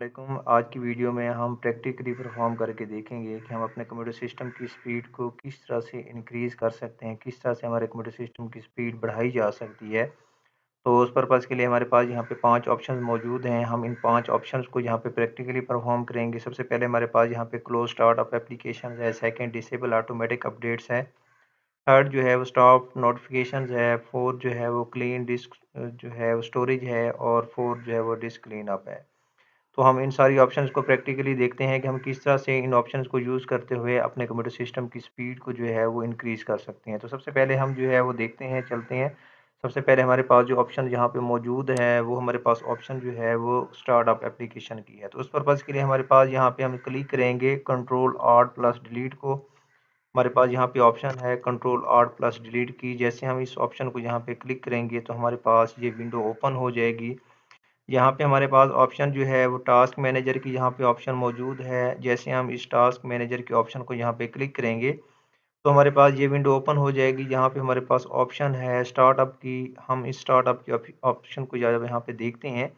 वालेकुम। आज की वीडियो में हम प्रैक्टिकली परफॉर्म करके देखेंगे कि हम अपने कंप्यूटर सिस्टम की स्पीड को किस तरह से इंक्रीज़ कर सकते हैं, किस तरह से हमारे कंप्यूटर सिस्टम की स्पीड बढ़ाई जा सकती है। तो उस पर्पज़ के लिए हमारे पास यहाँ पे 5 ऑप्शंस मौजूद हैं। हम इन 5 ऑप्शंस को यहाँ पे प्रैक्टिकली परफॉर्म करेंगे। सबसे पहले हमारे पास यहाँ पे क्लोज़ स्टार्ट ऑफ एप्लीकेशंस है, सेकंड डिसेबल ऑटोमेटिक अपडेट्स है, थर्ड जो है वो स्टॉप नोटिफिकेशंस है, फोर्थ जो है वो क्लीन डिस्क जो है वो स्टोरेज है और फोर्थ जो है वो डिस्क क्लीन अप है। तो हम इन सारी ऑप्शंस को प्रैक्टिकली देखते हैं कि हम किस तरह से इन ऑप्शंस को यूज़ करते हुए अपने कंप्यूटर सिस्टम की स्पीड को जो है वो इंक्रीज़ कर सकते हैं। तो सबसे पहले हम जो है वो देखते हैं, चलते हैं। सबसे पहले हमारे पास जो ऑप्शन यहाँ पे मौजूद है, वो हमारे पास ऑप्शन जो है वो स्टार्ट अप एप्लीकेशन की है। तो उस पर्पज़ के लिए हमारे पास यहाँ पे हम क्लिक करेंगे कंट्रोल ऑल्ट प्लस डिलीट को। हमारे पास यहाँ पे ऑप्शन है कंट्रोल ऑल्ट प्लस डिलीट की। जैसे हम इस ऑप्शन को यहाँ पे क्लिक करेंगे तो हमारे पास ये विंडो ओपन हो जाएगी। यहाँ पे हमारे पास ऑप्शन जो है वो टास्क मैनेजर की यहाँ पे ऑप्शन मौजूद है। जैसे हम इस टास्क मैनेजर के ऑप्शन को यहाँ पे क्लिक करेंगे तो हमारे पास ये विंडो ओपन हो जाएगी। यहाँ पे हमारे पास ऑप्शन है स्टार्टअप की। हम इस स्टार्टअप के ऑप्शन को ज़्यादा यहाँ पे देखते हैं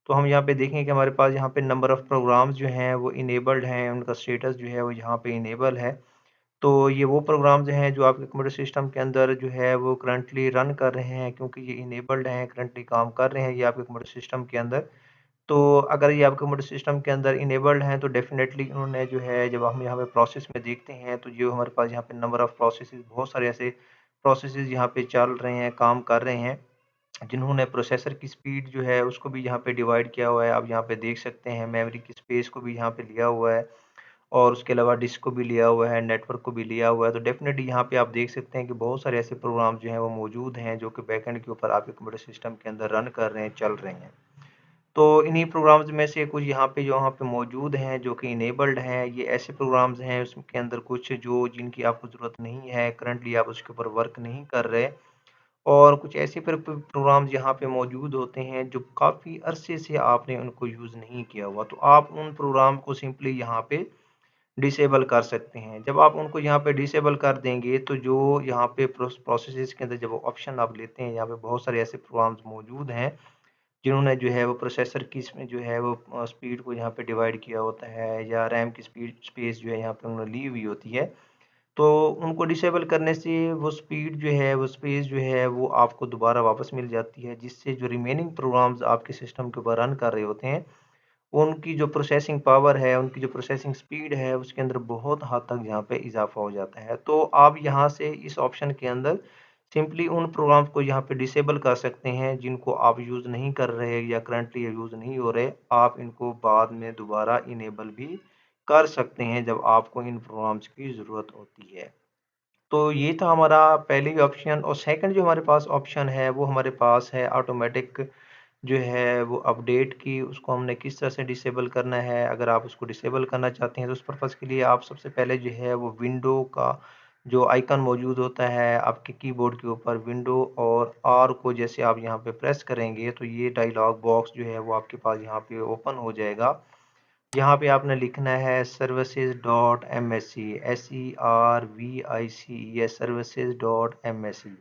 तो हम यहाँ पे देखेंगे कि हमारे पास यहाँ पे नंबर ऑफ़ प्रोग्राम्स जो हैं वो इनेबल्ड हैं, उनका स्टेटस जो है वो यहाँ पे इनेबल है। तो ये वो प्रोग्राम्स हैं जो आपके कंप्यूटर सिस्टम के अंदर जो है वो करंटली रन कर रहे हैं, क्योंकि ये इनेबल्ड हैं, करंटली काम कर रहे हैं ये आपके कंप्यूटर सिस्टम के अंदर। तो अगर ये आपके कंप्यूटर सिस्टम के अंदर इनेबल्ड हैं तो डेफ़िनेटली उन्होंने जो है, जब हम यहाँ पे प्रोसेस में देखते हैं तो जो हमारे पास यहाँ पे नंबर ऑफ़ प्रोसेसेस, बहुत सारे ऐसे प्रोसेसेस यहाँ पे चल रहे हैं, काम कर रहे हैं, जिन्होंने प्रोसेसर की स्पीड जो है उसको भी यहाँ पे डिवाइड किया हुआ है। आप यहाँ पे देख सकते हैं मेमोरी की स्पेस को भी यहाँ पे लिया हुआ है और उसके अलावा डिस्क को भी लिया हुआ है, नेटवर्क को भी लिया हुआ है। तो डेफ़िनेटली यहाँ पे आप देख सकते हैं कि बहुत सारे ऐसे प्रोग्राम जो हैं वो मौजूद हैं, जो कि बैकएंड के ऊपर आपके कंप्यूटर सिस्टम के अंदर रन कर रहे हैं, चल रहे हैं। तो इन्हीं प्रोग्राम्स में से कुछ यहाँ पे मौजूद हैं जो कि इनेबल्ड हैं। ये ऐसे प्रोग्राम्स हैं उसके अंदर कुछ जो जिनकी आपको ज़रूरत नहीं है, करंटली आप उसके ऊपर वर्क नहीं कर रहे, और कुछ ऐसे प्रोग्राम्स यहाँ पे मौजूद होते हैं जो काफ़ी अरसे से आपने उनको यूज़ नहीं किया हुआ। तो आप उन प्रोग्राम को सिंपली यहाँ पे डिसेबल कर सकते हैं। जब आप उनको यहाँ पे डिसेबल कर देंगे तो जो यहाँ पे प्रोसेसेस के अंदर जब ऑप्शन आप लेते हैं, यहाँ पे बहुत सारे ऐसे प्रोग्राम्स मौजूद हैं जिन्होंने जो है वो प्रोसेसर की इसमें जो है वो स्पीड को यहाँ पे डिवाइड किया होता है, या रैम की स्पेस जो है यहाँ पे उन्होंने ली हुई होती है। तो उनको डिसेबल करने से वो स्पीड जो है, वो स्पेस जो है वो आपको दोबारा वापस मिल जाती है, जिससे जो रिमेनिंग प्रोग्राम्स आपके सिस्टम के ऊपर रन कर रहे होते हैं, उनकी जो प्रोसेसिंग पावर है, उनकी जो प्रोसेसिंग स्पीड है, उसके अंदर बहुत हद तक यहाँ पे इज़ाफ़ा हो जाता है। तो आप यहाँ से इस ऑप्शन के अंदर सिंपली उन प्रोग्राम्स को यहाँ पे डिसेबल कर सकते हैं, जिनको आप यूज़ नहीं कर रहे या करंटली यूज़ नहीं हो रहे। आप इनको बाद में दोबारा इनेबल भी कर सकते हैं, जब आपको इन प्रोग्राम्स की ज़रूरत होती है। तो ये था हमारा पहली ऑप्शन, और सेकंड जो हमारे पास ऑप्शन है, वो हमारे पास है ऑटोमेटिक जो है वो अपडेट की। उसको हमने किस तरह से डिसेबल करना है। अगर आप उसको डिसेबल करना चाहते हैं तो उस पर्पज़ के लिए आप सबसे पहले जो है वो विंडो का जो आइकन मौजूद होता है आपके कीबोर्ड के ऊपर, विंडो और आर को जैसे आप यहाँ पे प्रेस करेंगे तो ये डायलॉग बॉक्स जो है वो आपके पास यहाँ पे ओपन हो जाएगा। यहाँ पे आपने लिखना है services dot M S C, SERVICE, services dot M S C.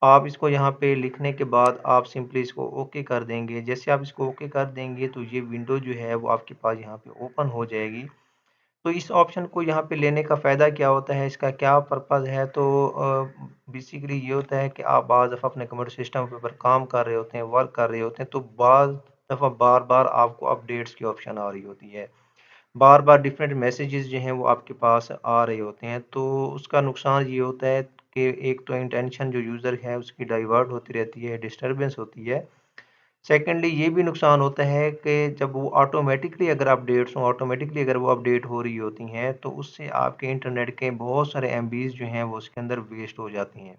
आप इसको यहाँ पे लिखने के बाद आप सिंपली इसको ओके कर देंगे। जैसे आप इसको ओके कर देंगे तो ये विंडो जो है वो आपके पास यहाँ पे ओपन हो जाएगी। तो इस ऑप्शन को यहाँ पे लेने का फ़ायदा क्या होता है, इसका क्या पर्पज़ है, तो बेसिकली ये होता है कि आप बाज़ दफ़ा अपने कंप्यूटर सिस्टम के ऊपर काम कर रहे होते हैं, वर्क कर रहे होते हैं, तो बाज़ दफ़ा बार-बार आपको अपडेट्स की ऑप्शन आ रही होती है। बार-बार डिफरेंट मैसेजेस जो हैं वो आपके पास आ रहे होते हैं, तो उसका नुकसान ये होता है कि एक तो इंटेंशन जो यूज़र है उसकी डाइवर्ट होती रहती है, डिस्टर्बेंस होती है। सेकंडली ये भी नुकसान होता है कि जब वो ऑटोमेटिकली अगर अपडेट्स हों, ऑटोमेटिकली अगर वो अपडेट हो रही होती हैं, तो उससे आपके इंटरनेट के बहुत सारे एमबीज़ जो हैं वो उसके अंदर वेस्ट हो जाती हैं।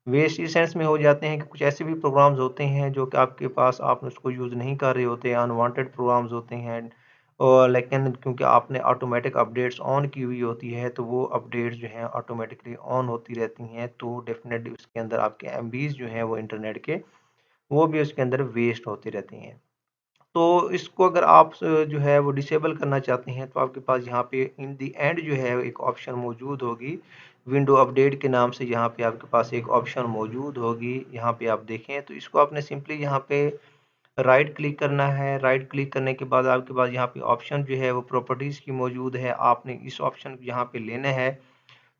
वेस्ट इस सेंस में हो जाते हैं कि कुछ ऐसे भी प्रोग्राम्स होते हैं जो कि आपके पास आप उसको यूज़ नहीं कर रहे होते, अनवांटेड प्रोग्राम्स होते हैं, और लेकिन क्योंकि आपने ऑटोमेटिक अपडेट्स ऑन की हुई होती है, तो वो अपडेट्स जो हैं ऑटोमेटिकली ऑन होती रहती हैं, तो डेफ़िनेटली उसके अंदर आपके एमबीज़ जो हैं वो इंटरनेट के, वो भी उसके अंदर वेस्ट होती रहती हैं। तो इसको अगर आप जो है वो डिसेबल करना चाहते हैं तो आपके पास यहाँ पे इन द एंड जो है एक ऑप्शन मौजूद होगी, विंडो अपडेट के नाम से यहाँ पे आपके पास एक ऑप्शन मौजूद होगी। यहाँ पे आप देखें तो इसको आपने सिंपली यहाँ पे राइट क्लिक करना है। राइट क्लिक करने के बाद आपके पास यहाँ पे ऑप्शन जो है वो प्रॉपर्टीज़ की मौजूद है, आपने इस ऑप्शन को यहाँ पे लेना है।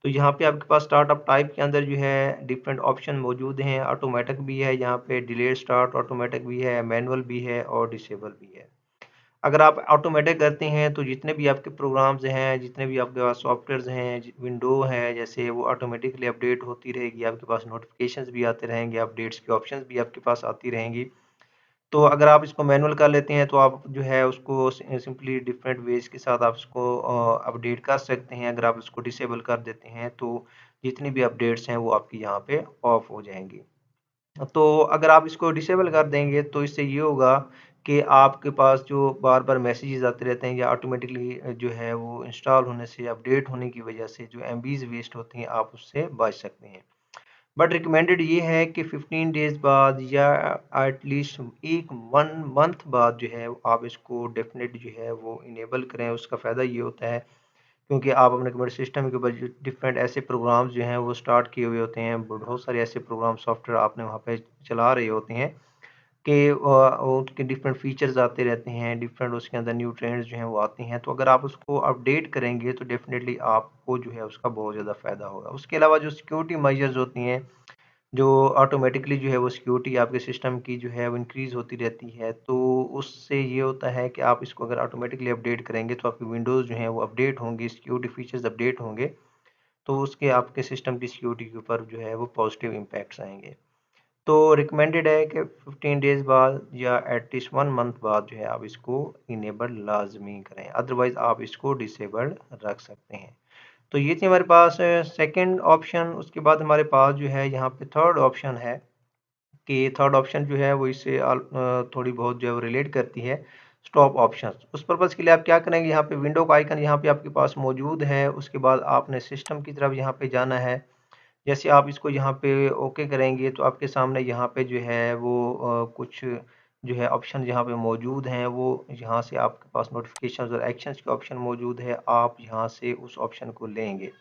तो यहाँ पे आपके पास स्टार्टअप टाइप के अंदर जो है डिफरेंट ऑप्शन मौजूद हैं, ऑटोमेटिक भी है, यहाँ पे डिलेड स्टार्ट ऑटोमेटिक भी है, मैनुअल भी है और डिसेबल भी है। अगर आप ऑटोमेटिक करते हैं तो जितने भी आपके प्रोग्राम्स हैं, जितने भी आपके पास सॉफ्टवेयर्स हैं, विंडो है, जैसे वो ऑटोमेटिकली अपडेट होती रहेगी, आपके पास नोटिफिकेशंस भी आते रहेंगे, अपडेट्स की ऑप्शंस भी आपके पास आती रहेंगी। तो अगर आप इसको मैनुअल कर लेते हैं तो आप जो है उसको सिंपली डिफरेंट वेज के साथ आप उसको अपडेट कर सकते हैं। अगर आप उसको डिसेबल कर देते हैं तो जितनी भी अपडेट्स हैं वो आपकी यहाँ पे ऑफ हो जाएंगी। तो अगर आप इसको डिसेबल कर देंगे तो इससे ये होगा कि आपके पास जो बार बार मैसेजेस आते रहते हैं या ऑटोमेटिकली जो है वो इंस्टॉल होने से, अपडेट होने की वजह से जो एमबीज वेस्ट होती हैं, आप उससे बच सकते हैं। बट रिकमेंडेड ये है कि 15 डेज़ बाद या एटलीस्ट एक 1 मंथ बाद जो है आप इसको डेफ़िनेट जो है वो इनेबल करें। उसका फ़ायदा ये होता है क्योंकि आप अपने कंप्यूटर सिस्टम के ऊपर जो डिफरेंट ऐसे प्रोग्राम्स जो हैं वो स्टार्ट किए हुए होते हैं, बहुत सारे ऐसे प्रोग्राम सॉफ्टवेयर आपने वहाँ पे चला रहे होते हैं कि उसके डिफरेंट फीचर्स आते रहते हैं, डिफरेंट उसके अंदर न्यू ट्रेंड्स जो हैं वो आती हैं। तो अगर आप उसको अपडेट करेंगे तो डेफ़िनेटली आपको जो है उसका बहुत ज़्यादा फ़ायदा होगा। उसके अलावा जो सिक्योरिटी मेजर्स होती हैं, जो ऑटोमेटिकली जो है वो सिक्योरिटी आपके सिस्टम की जो है वो इंक्रीज़ होती रहती है। तो उससे ये होता है कि आप इसको अगर ऑटोमेटिकली अपडेट करेंगे तो आपकी विंडोज़ जो हैं वो अपडेट होंगी, सिक्योरिटी फीचर्स अपडेट होंगे, तो उसके आपके सिस्टम की सिक्योरिटी के ऊपर जो है वो पॉजिटिव इम्पैक्ट्स आएँगे। तो रिकमेंडेड है कि 15 डेज़ बाद या एटलीस्ट 1 मंथ बाद जो है आप इसको इनेबल लाज़मी करें, अदरवाइज़ आप इसको डिसेबल रख सकते हैं। तो ये थी हमारे पास सेकंड ऑप्शन। उसके बाद हमारे पास जो है यहाँ पे थर्ड ऑप्शन है कि थर्ड ऑप्शन जो है वो इससे थोड़ी बहुत जो है वो रिलेट करती है, स्टॉप ऑप्शंस। उस पर्पज़ के लिए आप क्या करेंगे, यहाँ पे विंडो का आइकन यहाँ पे आपके पास मौजूद है, उसके बाद आपने सिस्टम की तरफ यहाँ पे जाना है। जैसे आप इसको यहाँ पे ओके करेंगे तो आपके सामने यहाँ पे जो है वो कुछ जो है ऑप्शन यहाँ पे मौजूद हैं, वो यहाँ से आपके पास नोटिफिकेशंस और एक्शंस के ऑप्शन मौजूद है, आप यहाँ से उस ऑप्शन को लेंगे।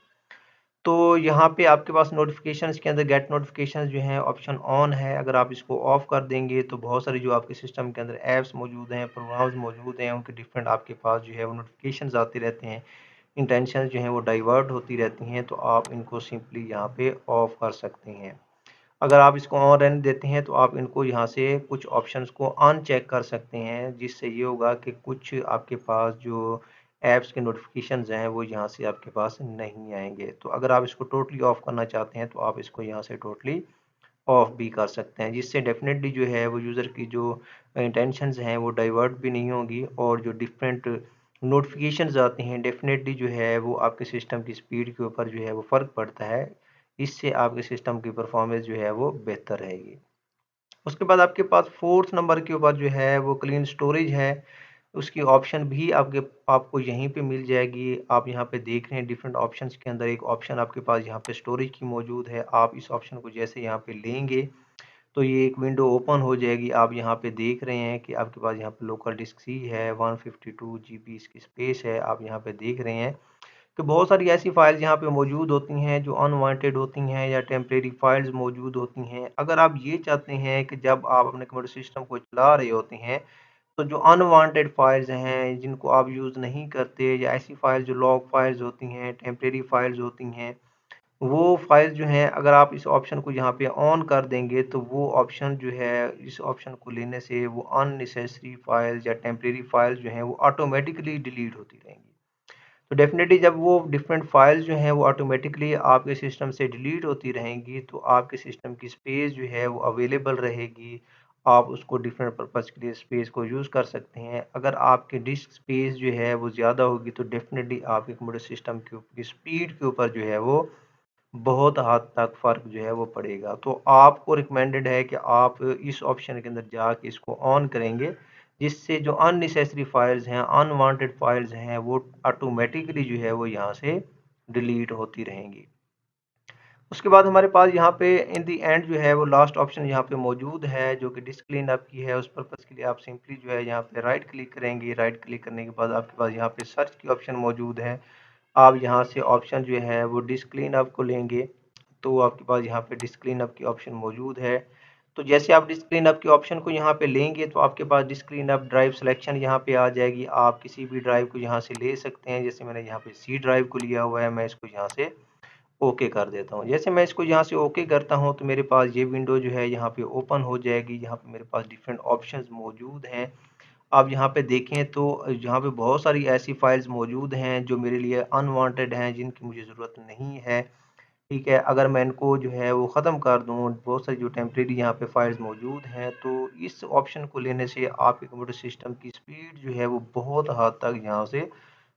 तो यहाँ पे आपके पास नोटिफिकेशंस के अंदर गेट नोटिफिकेशंस जो हैं ऑप्शन ऑन है। अगर आप इसको ऑफ कर देंगे तो बहुत सारी जो आपके सिस्टम के अंदर ऐप्स मौजूद हैं, प्रोग्राम्स मौजूद हैं, उनके डिफरेंट आपके पास जो है वो नोटिफिकेशंस आते रहते हैं, इंटेंशंस जो हैं वो डाइवर्ट होती रहती हैं, तो आप इनको सिंपली यहाँ पे ऑफ कर सकते हैं। अगर आप इसको ऑन रहने देते हैं तो आप इनको यहाँ से कुछ ऑप्शंस को अनचेक कर सकते हैं, जिससे ये होगा कि कुछ आपके पास जो ऐप्स के नोटिफिकेशंस हैं वो यहाँ से आपके पास नहीं आएंगे। तो अगर आप इसको टोटली ऑफ करना चाहते हैं तो आप इसको यहाँ से टोटली ऑफ भी कर सकते हैं, जिससे डेफिनेटली जो है वो यूज़र की जो इंटेंशंस हैं वो डाइवर्ट भी नहीं होंगी और जो डिफरेंट नोटिफिकेशंस आते हैं डेफिनेटली जो है वो आपके सिस्टम की स्पीड के ऊपर जो है वो फ़र्क पड़ता है। इससे आपके सिस्टम की परफॉर्मेंस जो है वो बेहतर रहेगी। उसके बाद आपके पास फोर्थ नंबर के ऊपर जो है वो क्लीन स्टोरेज है। उसकी ऑप्शन भी आपको यहीं पे मिल जाएगी। आप यहाँ पे देख रहे हैं डिफरेंट ऑप्शंस के अंदर एक ऑप्शन आपके पास यहाँ पे स्टोरेज की मौजूद है। आप इस ऑप्शन को जैसे यहाँ पे लेंगे तो ये एक विंडो ओपन हो जाएगी। आप यहाँ पे देख रहे हैं कि आपके पास यहाँ पे लोकल डिस्क सी है, 152 जीबी इसकी स्पेस है। आप यहाँ पे देख रहे हैं कि बहुत सारी ऐसी फाइल्स यहाँ पे मौजूद होती हैं जो अनवांटेड होती हैं या टेम्परेरी फाइल्स मौजूद होती हैं। अगर आप ये चाहते हैं कि जब आप अपने कंप्यूटर सिस्टम को चला रहे होते हैं तो जो अनवांटेड फाइल्स हैं जिनको आप यूज़ नहीं करते या ऐसी फाइल्स जो लॉग फाइल्स होती हैं, टेम्परेरी फाइल्स होती हैं, वो फाइल्स जो हैं अगर आप इस ऑप्शन को यहाँ पे ऑन कर देंगे तो वो ऑप्शन जो है इस ऑप्शन को लेने से वो अननेसेसरी फाइल्स या टेम्परेरी फाइल्स जो हैं वो ऑटोमेटिकली डिलीट होती रहेंगी। तो डेफ़िनेटली जब वो डिफरेंट फाइल्स जो हैं वो ऑटोमेटिकली आपके सिस्टम से डिलीट होती रहेंगी तो आपके सिस्टम की स्पेस जो है वो अवेलेबल रहेगी। आप उसको डिफरेंट पर्पज़ के लिए स्पेस को यूज़ कर सकते हैं। अगर आपकी डिस्क स्पेस जो है वो ज़्यादा होगी तो डेफ़िनेटली आपके कंप्यूटर सिस्टम की स्पीड के ऊपर जो है वो बहुत हद तक फ़र्क जो है वो पड़ेगा। तो आपको रिकमेंडेड है कि आप इस ऑप्शन के अंदर जाके इसको ऑन करेंगे, जिससे जो अननेसेसरी फाइल्स हैं, अनवांटेड फाइल्स हैं, वो ऑटोमेटिकली जो है वो यहाँ से डिलीट होती रहेंगी। उसके बाद हमारे पास यहाँ पे इन द एंड जो है वो लास्ट ऑप्शन यहाँ पे मौजूद है, जो कि डिस्क क्लीन अप की है। उस पर्पज़ के लिए आप सिंपली जो है यहाँ पे राइट क्लिक करेंगे। राइट क्लिक करने के बाद आपके पास यहाँ पे सर्च की ऑप्शन मौजूद है। आप यहाँ से ऑप्शन जो है वो डिस्क क्लीन अप को लेंगे, तो आपके पास यहाँ पे डिस्क क्लीन अप की ऑप्शन मौजूद है। तो जैसे आप डिस्क क्लीन अप के ऑप्शन को यहाँ पे लेंगे तो आपके पास disk clean up drive selection यहाँ पे आ जाएगी। आप किसी भी ड्राइव को यहाँ से ले सकते हैं। जैसे मैंने यहाँ पे सी ड्राइव को लिया हुआ है, मैं इसको यहाँ से ओके कर देता हूँ। जैसे मैं इसको यहाँ से ओके करता हूँ तो मेरे पास ये विंडो जो है यहाँ पे ओपन हो जाएगी। यहाँ पे मेरे पास डिफरेंट ऑप्शंस मौजूद हैं। आप यहाँ पे देखें तो यहाँ पे बहुत सारी ऐसी फाइल्स मौजूद हैं जो मेरे लिए अनवांटेड हैं, जिनकी मुझे ज़रूरत नहीं है। ठीक है, अगर मैं इनको जो है वो ख़त्म कर दूँ, बहुत सारी जो टेम्परेरी यहाँ पे फाइल्स मौजूद हैं, तो इस ऑप्शन को लेने से आपके कंप्यूटर सिस्टम की स्पीड जो है वो बहुत हद तक यहाँ से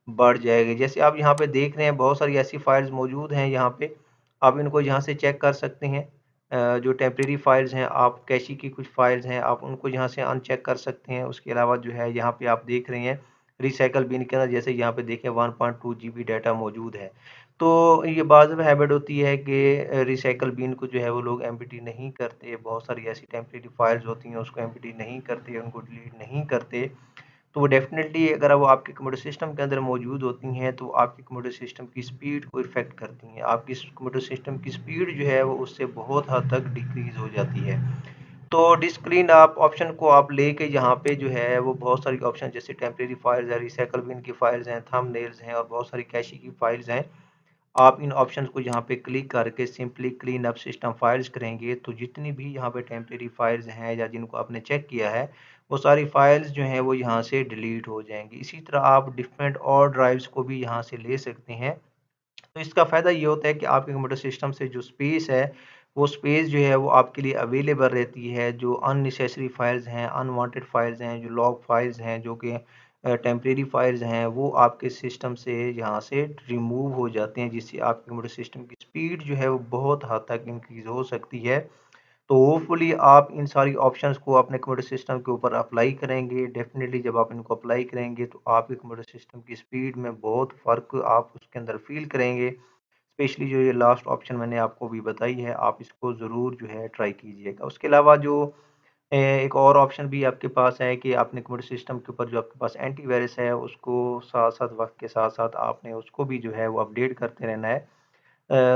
बढ़ जाएगी। जैसे आप यहाँ पे देख रहे हैं बहुत सारी ऐसी फाइल्स मौजूद हैं यहाँ पे, आप इनको यहाँ से चेक कर सकते हैं। जो टेम्परेरी फाइल्स हैं, आप कैशी की कुछ फाइल्स हैं, आप उनको यहाँ से अनचेक कर सकते हैं। उसके अलावा जो है यहाँ पे आप देख रहे हैं रिसाइकल बिन के अंदर, जैसे यहाँ पे देखें 1.2 जीबी डाटा मौजूद है। तो ये बाज़ हैबिट होती है कि रिसाइकल बिन को जो है वो लोग एम्प्टी नहीं करते। बहुत सारी ऐसी टेम्परेरी फाइल्स होती हैं, उसको एम्प्टी नहीं करते, उनको डिलीट नहीं करते। तो वो डेफ़िनेटली अगर वो आपके कंप्यूटर सिस्टम के अंदर मौजूद होती हैं, तो आपके कंप्यूटर सिस्टम की स्पीड को इफ़ेक्ट करती हैं। आपकी कंप्यूटर सिस्टम की स्पीड जो है वो उससे बहुत हद तक डिक्रीज़ हो जाती है। तो डिस्क क्लीन आप ऑप्शन को आप लेके यहाँ पे जो है वो बहुत सारी ऑप्शन, जैसे टेम्परेरी फाइल्स है, रिसाइकल बिन की फाइल्स हैं, थंबनेल्स हैं और बहुत सारी कैशी की फाइल्स हैं। आप इन ऑप्शंस को यहाँ पे क्लिक करके simply clean up system files करेंगे तो जितनी भी यहाँ पे टेम्परेरी फाइल्स हैं या जिनको आपने चेक किया है, वो सारी फाइल्स जो हैं वो यहाँ से डिलीट हो जाएंगी। इसी तरह आप डिफरेंट और ड्राइव्स को भी यहाँ से ले सकते हैं। तो इसका फ़ायदा ये होता है कि आपके कंप्यूटर सिस्टम से जो स्पेस है, वो स्पेस जो है वो आपके लिए अवेलेबल रहती है। जो अननेसेसरी फाइल्स हैं, अनवांटेड फाइल्स हैं, जो लॉग फाइल्स हैं, जो कि टेम्परेरी फाइल्स हैं, वो आपके सिस्टम से यहाँ से रिमूव हो जाते हैं, जिससे आपके कंप्यूटर सिस्टम की स्पीड जो है वो बहुत हद तक इंक्रीज़ हो सकती है। तो होपफुली आप इन सारी ऑप्शंस को अपने कंप्यूटर सिस्टम के ऊपर अप्लाई करेंगे। डेफ़िनेटली जब आप इनको अप्लाई करेंगे तो आपके कंप्यूटर सिस्टम की स्पीड में बहुत फ़र्क आप उसके अंदर फ़ील करेंगे। स्पेशली जो ये लास्ट ऑप्शन मैंने आपको भी बताई है, आप इसको ज़रूर जो है ट्राई कीजिएगा। उसके अलावा जो एक और ऑप्शन भी आपके पास है कि आपने कंप्यूटर सिस्टम के ऊपर जो आपके पास एंटीवायरस है, उसको साथ-साथ वक़्त के साथ-साथ आपने उसको भी जो है वो अपडेट करते रहना है।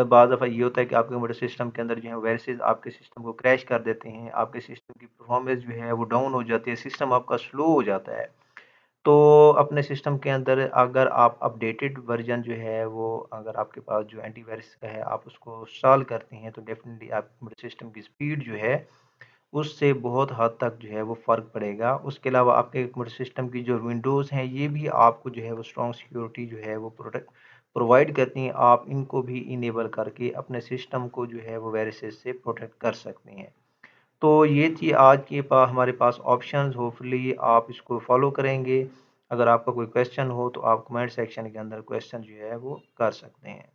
बाज़ दफ़ा ये होता है कि आपके कंप्यूटर सिस्टम के अंदर जो है वायरसेस आपके सिस्टम को क्रैश कर देते हैं, आपके सिस्टम की परफ़ॉर्मेंस जो है वो डाउन हो जाती है, सिस्टम आपका स्लो हो जाता है। तो अपने सिस्टम के अंदर अगर आप अपडेटेड वर्ज़न जो है वो अगर आपके पास जो एंटीवायरस का है, आप उसको इंस्टॉल करते हैं, तो डेफ़िनिटली आपके कंप्यूटर सिस्टम की स्पीड जो है उससे बहुत हद तक जो है वो फ़र्क पड़ेगा। उसके अलावा आपके कंप्यूटर सिस्टम की जो विंडोज़ हैं, ये भी आपको जो है वो स्ट्रॉन्ग सिक्योरिटी जो है वो प्रोटेक्ट प्रोवाइड करती हैं। आप इनको भी इनेबल करके अपने सिस्टम को जो है वो वायरसेस से प्रोटेक्ट कर सकते हैं। तो ये थी आज के हमारे पास ऑप्शंस, होपफुली आप इसको फ़ॉलो करेंगे। अगर आपका कोई क्वेश्चन हो तो आप कमेंट सेक्शन के अंदर क्वेश्चन जो है वो कर सकते हैं।